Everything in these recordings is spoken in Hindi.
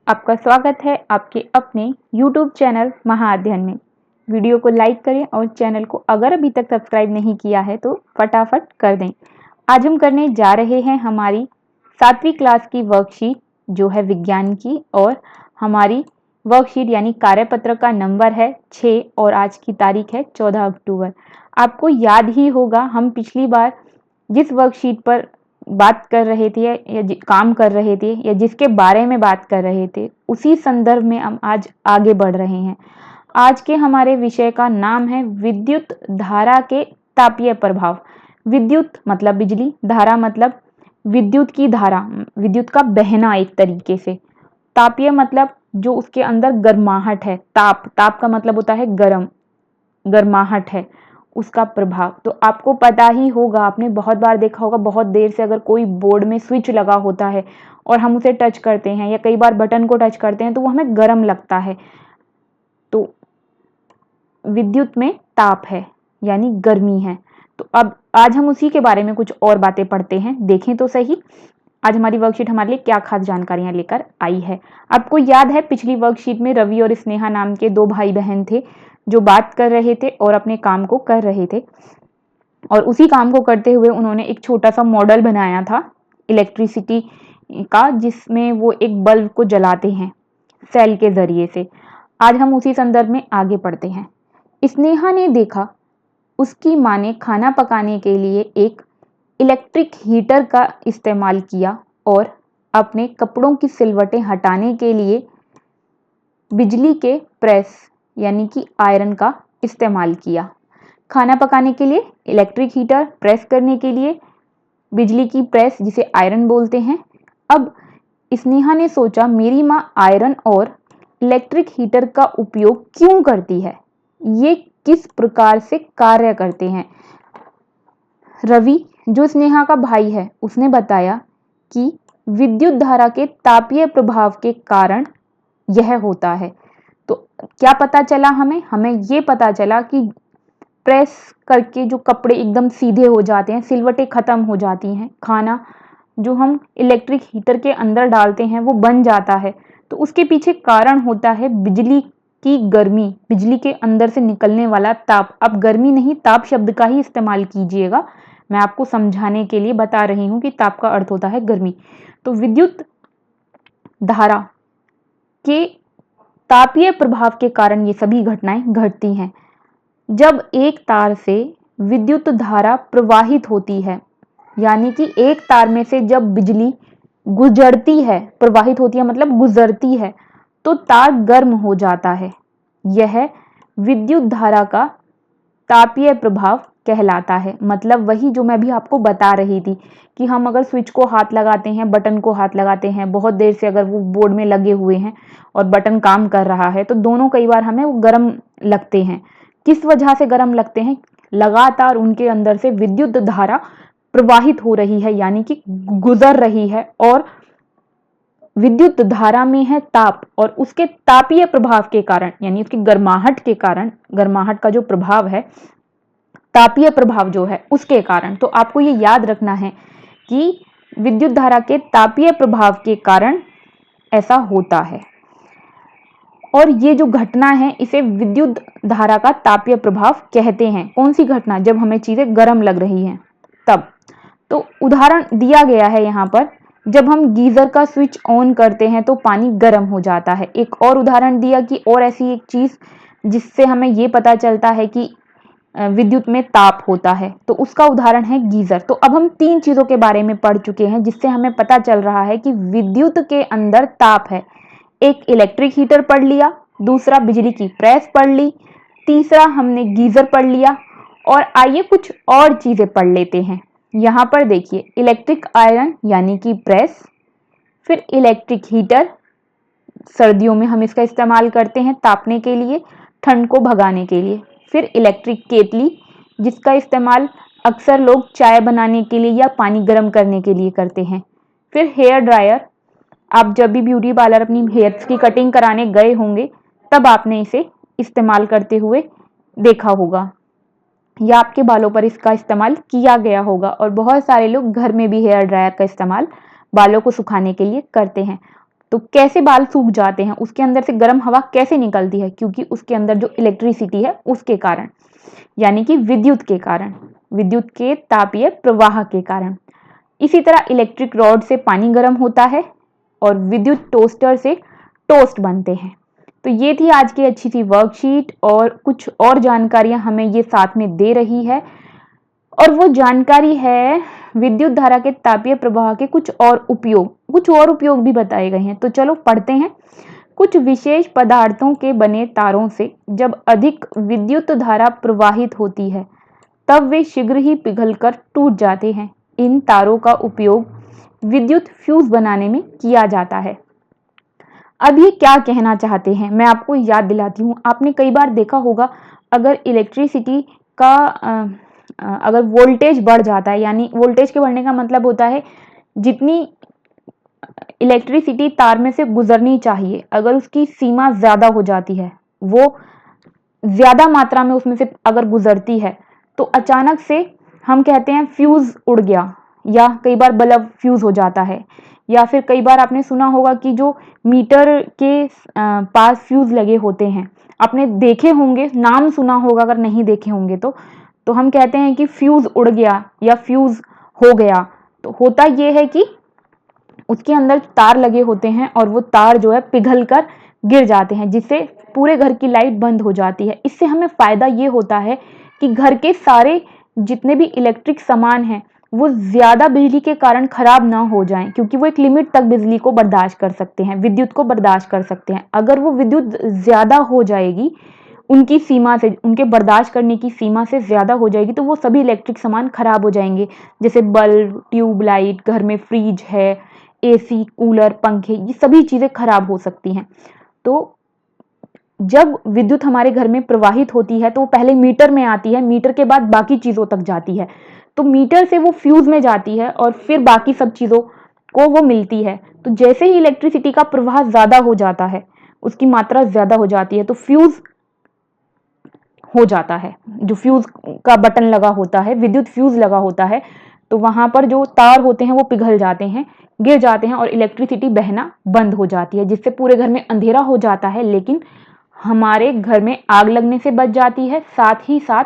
आपका स्वागत है आपके अपने YouTube चैनल महाअध्ययन में। वीडियो को लाइक करें और चैनल को अगर अभी तक सब्सक्राइब नहीं किया है तो फटाफट कर दें। आज हम करने जा रहे हैं हमारी 7वीं क्लास की वर्कशीट जो है विज्ञान की, और हमारी वर्कशीट यानी कार्यपत्र का नंबर है 6 और आज की तारीख है 14 अक्टूबर। आपको याद ही होगा हम पिछली बार जिस वर्कशीट पर बात कर रहे थे या काम कर रहे थे या जिसके बारे में बात कर रहे थे, उसी संदर्भ में हम आज आगे बढ़ रहे हैं। आज के हमारे विषय का नाम है विद्युत धारा के तापीय प्रभाव। विद्युत मतलब बिजली, धारा मतलब विद्युत की धारा, विद्युत का बहना एक तरीके से। तापीय मतलब जो उसके अंदर गर्माहट है, ताप का मतलब होता है गर्म, गर्माहट है, उसका प्रभाव। तो आपको पता ही होगा, आपने बहुत बार देखा होगा, बहुत देर से अगर कोई बोर्ड में स्विच लगा होता है और हम उसे टच करते हैं या कई बार बटन को टच करते हैं तो वो हमें गर्म लगता है। तो विद्युत में ताप है यानी गर्मी है। तो अब आज हम उसी के बारे में कुछ और बातें पढ़ते हैं। देखें तो सही आज हमारी वर्कशीट हमारे लिए क्या खास जानकारियां लेकर आई है। आपको याद है पिछली वर्कशीट में रवि और स्नेहा नाम के दो भाई बहन थे जो बात कर रहे थे और अपने काम को कर रहे थे, और उसी काम को करते हुए उन्होंने एक छोटा सा मॉडल बनाया था इलेक्ट्रिसिटी का, जिसमें वो एक बल्ब को जलाते हैं सेल के जरिए से। आज हम उसी संदर्भ में आगे पढ़ते हैं। स्नेहा ने देखा उसकी माँ ने खाना पकाने के लिए एक इलेक्ट्रिक हीटर का इस्तेमाल किया और अपने कपड़ों की सिलवटें हटाने के लिए बिजली के प्रेस यानी कि आयरन का इस्तेमाल किया। खाना पकाने के लिए इलेक्ट्रिक हीटर, प्रेस करने के लिए बिजली की प्रेस जिसे आयरन बोलते हैं। अब स्नेहा ने सोचा मेरी माँ आयरन और इलेक्ट्रिक हीटर का उपयोग क्यों करती है, ये किस प्रकार से कार्य करते हैं। रवि जो स्नेहा का भाई है उसने बताया कि विद्युत धारा के तापीय प्रभाव के कारण यह होता है। तो क्या पता चला हमें ये पता चला कि प्रेस करके जो कपड़े एकदम सीधे हो जाते हैं, सिलवटें खत्म हो जाती हैं, खाना जो हम इलेक्ट्रिक हीटर के अंदर डालते हैं वो बन जाता है। तो उसके पीछे कारण होता है बिजली की गर्मी, बिजली के अंदर से निकलने वाला ताप। अब गर्मी नहीं, ताप शब्द का ही इस्तेमाल कीजिएगा, मैं आपको समझाने के लिए बता रही हूं कि ताप का अर्थ होता है गर्मी। तो विद्युत धारा के तापीय प्रभाव के कारण ये सभी घटनाएं घटती हैं। जब एक तार से विद्युत धारा प्रवाहित होती है, यानी कि एक तार में से जब बिजली गुजरती है, प्रवाहित होती है मतलब गुजरती है, तो तार गर्म हो जाता है। यह विद्युत धारा का तापीय प्रभाव कहलाता है। मतलब वही जो मैं भी आपको बता रही थी कि हम अगर स्विच को हाथ लगाते हैं, बटन को हाथ लगाते हैं, बहुत देर से अगर वो बोर्ड में लगे हुए हैं और बटन काम कर रहा है तो दोनों कई बार हमें वो गर्म लगते हैं। किस वजह से गर्म लगते हैं? लगातार उनके अंदर से विद्युत धारा प्रवाहित हो रही है यानी कि गुजर रही है, और विद्युत धारा में है ताप, और उसके तापीय प्रभाव के कारण यानी उसकी गर्माहट के कारण, गर्माहट का जो प्रभाव है, तापीय प्रभाव जो है उसके कारण। तो आपको ये याद रखना है कि विद्युत धारा के तापीय प्रभाव के कारण ऐसा होता है। और ये जो घटना है इसे विद्युत धारा का तापीय प्रभाव कहते हैं। कौन सी घटना? जब हमें चीजें गर्म लग रही हैं तब। तो उदाहरण दिया गया है यहाँ पर, जब हम गीजर का स्विच ऑन करते हैं तो पानी गर्म हो जाता है। एक और उदाहरण दिया कि और ऐसी एक चीज जिससे हमें ये पता चलता है कि विद्युत में ताप होता है, तो उसका उदाहरण है गीजर। तो अब हम तीन चीजों के बारे में पढ़ चुके हैं जिससे हमें पता चल रहा है कि विद्युत के अंदर ताप है। एक इलेक्ट्रिक हीटर पढ़ लिया, दूसरा बिजली की प्रेस पढ़ ली, तीसरा हमने गीजर पढ़ लिया। और आइए कुछ और चीजें पढ़ लेते हैं। यहाँ पर देखिए, इलेक्ट्रिक आयरन यानी कि प्रेस, फिर इलेक्ट्रिक हीटर, सर्दियों में हम इसका इस्तेमाल करते हैं तापने के लिए, ठंड को भगाने के लिए। फिर इलेक्ट्रिक केतली जिसका इस्तेमाल अक्सर लोग चाय बनाने के लिए या पानी गर्म करने के लिए करते हैं। फिर हेयर ड्रायर, आप जब भी ब्यूटी पार्लर अपनी हेयर्स की कटिंग कराने गए होंगे तब आपने इसे इस्तेमाल करते हुए देखा होगा, या आपके बालों पर इसका इस्तेमाल किया गया होगा। और बहुत सारे लोग घर में भी हेयर ड्रायर का इस्तेमाल बालों को सुखाने के लिए करते हैं। तो कैसे बाल सूख जाते हैं, उसके अंदर से गर्म हवा कैसे निकलती है, क्योंकि उसके अंदर जो इलेक्ट्रिसिटी है उसके कारण, यानी कि विद्युत के कारण, विद्युत के तापीय प्रवाह के कारण। इसी तरह इलेक्ट्रिक रॉड से पानी गर्म होता है और विद्युत टोस्टर से टोस्ट बनते हैं। तो ये थी आज की अच्छी सी वर्कशीट, और कुछ और जानकारियां हमें ये साथ में दे रही है, और वो जानकारी है विद्युत धारा के तापीय प्रवाह के कुछ और उपयोग भी बताए गए हैं। तो चलो पढ़ते हैं। कुछ विशेष पदार्थों के बने तारों से जब अधिक विद्युत धारा प्रवाहित होती है तब वे शीघ्र ही पिघलकर टूट जाते हैं। इन तारों का उपयोग विद्युत फ्यूज बनाने में किया जाता है। अब ये क्या कहना चाहते हैं, मैं आपको याद दिलाती हूँ। आपने कई बार देखा होगा, अगर इलेक्ट्रिसिटी का अगर वोल्टेज बढ़ जाता है, यानी वोल्टेज के बढ़ने का मतलब होता है जितनी इलेक्ट्रिसिटी तार में से गुजरनी चाहिए, अगर उसकी सीमा ज्यादा हो जाती है, वो ज्यादा मात्रा में उसमें से अगर गुजरती है, तो अचानक से हम कहते हैं फ्यूज उड़ गया, या कई बार बल्ब फ्यूज हो जाता है। या फिर कई बार आपने सुना होगा कि जो मीटर के पास फ्यूज लगे होते हैं, आपने देखे होंगे, नाम सुना होगा, अगर नहीं देखे होंगे तो हम कहते हैं कि फ्यूज उड़ गया या फ्यूज हो गया। तो होता यह है कि उसके अंदर तार लगे होते हैं और वो तार जो है पिघल कर गिर जाते हैं, जिससे पूरे घर की लाइट बंद हो जाती है। इससे हमें फायदा ये होता है कि घर के सारे जितने भी इलेक्ट्रिक सामान हैं वो ज्यादा बिजली के कारण खराब ना हो जाएं, क्योंकि वो एक लिमिट तक बिजली को बर्दाश्त कर सकते हैं, विद्युत को बर्दाश्त कर सकते हैं। अगर वो विद्युत ज्यादा हो जाएगी, उनकी सीमा से, उनके बर्दाश्त करने की सीमा से ज्यादा हो जाएगी, तो वो सभी इलेक्ट्रिक सामान खराब हो जाएंगे, जैसे बल्ब, ट्यूबलाइट, घर में फ्रिज है, एसी, कूलर, पंखे, ये सभी चीजें खराब हो सकती हैं। तो जब विद्युत हमारे घर में प्रवाहित होती है तो वो पहले मीटर में आती है, मीटर के बाद बाकी चीजों तक जाती है, तो मीटर से वो फ्यूज में जाती है और फिर बाकी सब चीजों को वो मिलती है। तो जैसे ही इलेक्ट्रिसिटी का प्रवाह ज्यादा हो जाता है, उसकी मात्रा ज्यादा हो जाती है, तो फ्यूज हो जाता है। जो फ्यूज का बटन लगा होता है, विद्युत फ्यूज लगा होता है, तो वहां पर जो तार होते हैं वो पिघल जाते हैं, गिर जाते हैं और इलेक्ट्रिसिटी बहना बंद हो जाती है, जिससे पूरे घर में अंधेरा हो जाता है, लेकिन हमारे घर में आग लगने से बच जाती है, साथ ही साथ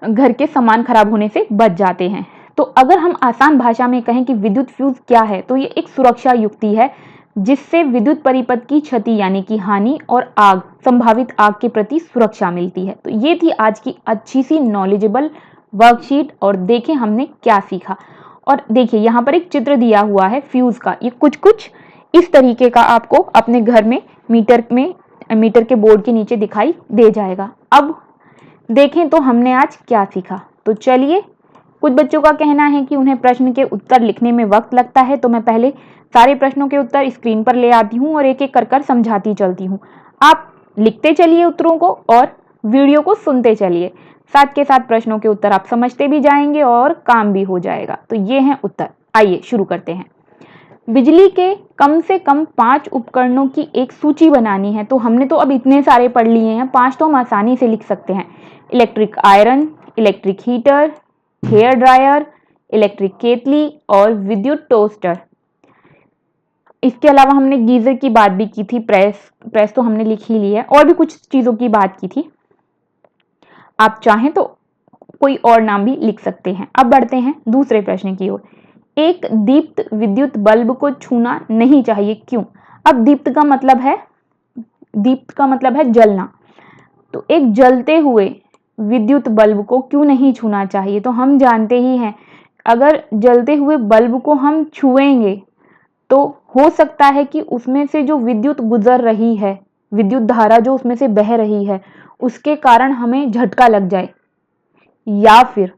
घर के सामान खराब होने से बच जाते हैं। तो अगर हम आसान भाषा में कहें कि विद्युत फ्यूज क्या है, तो ये एक सुरक्षा युक्ति है जिससे विद्युत परिपथ की क्षति यानी कि हानि और आग, संभावित आग के प्रति सुरक्षा मिलती है। तो ये थी आज की अच्छी सी नॉलेजेबल वर्कशीट, और देखें हमने क्या सीखा। और देखिए यहाँ पर एक चित्र दिया हुआ है फ्यूज का, ये कुछ कुछ इस तरीके का आपको अपने घर में मीटर के बोर्ड के नीचे दिखाई दे जाएगा। अब देखें तो हमने आज क्या सीखा। तो चलिए, कुछ बच्चों का कहना है कि उन्हें प्रश्न के उत्तर लिखने में वक्त लगता है, तो मैं पहले सारे प्रश्नों के उत्तर स्क्रीन पर ले आती हूँ और एक एक कर समझाती चलती हूँ। आप लिखते चलिए उत्तरों को और वीडियो को सुनते चलिए, साथ के साथ प्रश्नों के उत्तर आप समझते भी जाएंगे और काम भी हो जाएगा। तो ये हैं उत्तर। आइए शुरू करते हैं। बिजली के कम से कम 5 उपकरणों की एक सूची बनानी है। तो हमने तो अब इतने सारे पढ़ लिए हैं, 5 तो हम आसानी से लिख सकते हैं। Electric iron, electric heater, hair dryer, electric केतली और विद्युत टोस्टर। इसके अलावा हमने गीजर की बात भी की थी, प्रेस तो हमने लिख ही ली है, और भी कुछ चीजों की बात की थी। आप चाहें तो कोई और नाम भी लिख सकते हैं। अब बढ़ते हैं दूसरे प्रश्न की ओर। एक दीप्त विद्युत बल्ब को छूना नहीं चाहिए, क्यों? अब दीप्त का मतलब है जलना। तो एक जलते हुए विद्युत बल्ब को क्यों नहीं छूना चाहिए? तो हम जानते ही हैं, अगर जलते हुए बल्ब को हम छुएंगे तो हो सकता है कि उसमें से जो विद्युत गुजर रही है, विद्युत धारा जो उसमें से बह रही है, उसके कारण हमें झटका लग जाए, या फिर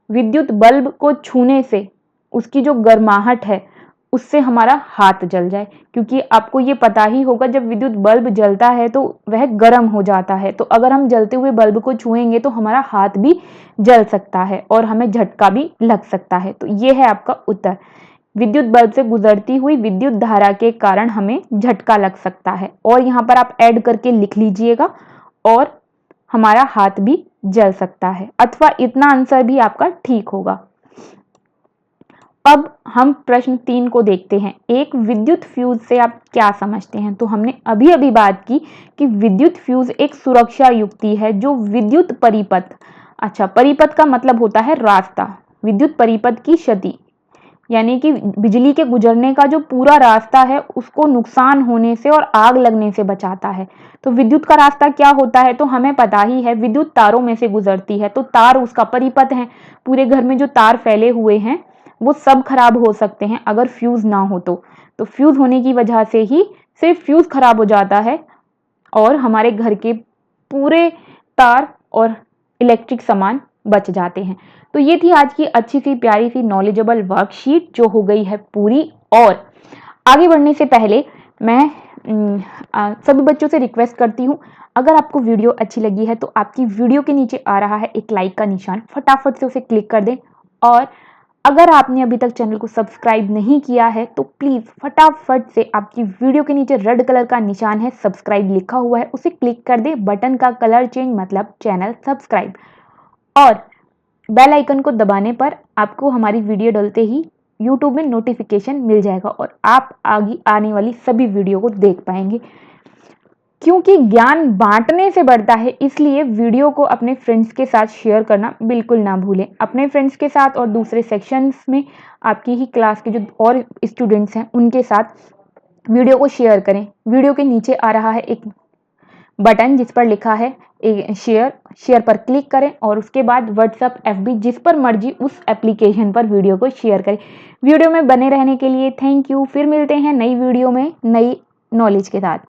विद्युत बल्ब को छूने से उसकी जो गर्माहट है उससे हमारा हाथ जल जाए, क्योंकि आपको ये पता ही होगा जब विद्युत बल्ब जलता है तो वह गर्म हो जाता है। तो अगर हम जलते हुए बल्ब को छुएंगे तो हमारा हाथ भी जल सकता है और हमें झटका भी लग सकता है। तो ये है आपका उत्तर। विद्युत बल्ब से गुजरती हुई विद्युत धारा के कारण हमें झटका लग सकता है, और यहाँ पर आप ऐड करके लिख लीजिएगा, और हमारा हाथ भी जल सकता है, अथवा इतना आंसर भी आपका ठीक होगा। अब हम प्रश्न 3 को देखते हैं। एक विद्युत फ्यूज से आप क्या समझते हैं? तो हमने अभी अभी बात की कि विद्युत फ्यूज एक सुरक्षा युक्ति है जो विद्युत परिपथ, अच्छा परिपथ का मतलब होता है रास्ता, विद्युत परिपथ की क्षति यानी कि बिजली के गुजरने का जो पूरा रास्ता है उसको नुकसान होने से और आग लगने से बचाता है। तो विद्युत का रास्ता क्या होता है? तो हमें पता ही है, विद्युत तारों में से गुजरती है, तो तार उसका परिपथ है। पूरे घर में जो तार फैले हुए हैं वो सब खराब हो सकते हैं अगर फ्यूज ना हो तो फ्यूज होने की वजह से ही सिर्फ फ्यूज खराब हो जाता है और हमारे घर के पूरे तार और इलेक्ट्रिक सामान बच जाते हैं। तो ये थी आज की अच्छी सी प्यारी सी नॉलेजेबल वर्कशीट जो हो गई है पूरी। और आगे बढ़ने से पहले मैं सभी बच्चों से रिक्वेस्ट करती हूँ, अगर आपको वीडियो अच्छी लगी है तो आपकी वीडियो के नीचे आ रहा है एक लाइक का निशान, फटाफट से उसे क्लिक कर दें। और अगर आपने अभी तक चैनल को सब्सक्राइब नहीं किया है तो प्लीज़ फटाफट से आपकी वीडियो के नीचे रेड कलर का निशान है, सब्सक्राइब लिखा हुआ है, उसे क्लिक कर दे। बटन का कलर चेंज मतलब चैनल सब्सक्राइब, और बेल आइकन को दबाने पर आपको हमारी वीडियो डलते ही यूट्यूब में नोटिफिकेशन मिल जाएगा और आप आगे आने वाली सभी वीडियो को देख पाएंगे। क्योंकि ज्ञान बांटने से बढ़ता है, इसलिए वीडियो को अपने फ्रेंड्स के साथ शेयर करना बिल्कुल ना भूलें। अपने फ्रेंड्स के साथ और दूसरे सेक्शंस में आपकी ही क्लास के जो और स्टूडेंट्स हैं उनके साथ वीडियो को शेयर करें। वीडियो के नीचे आ रहा है एक बटन जिस पर लिखा है शेयर पर क्लिक करें और उसके बाद व्हाट्सएप, एफबी, जिस पर मर्जी उस एप्लीकेशन पर वीडियो को शेयर करें। वीडियो में बने रहने के लिए थैंक यू। फिर मिलते हैं नई वीडियो में नई नॉलेज के साथ।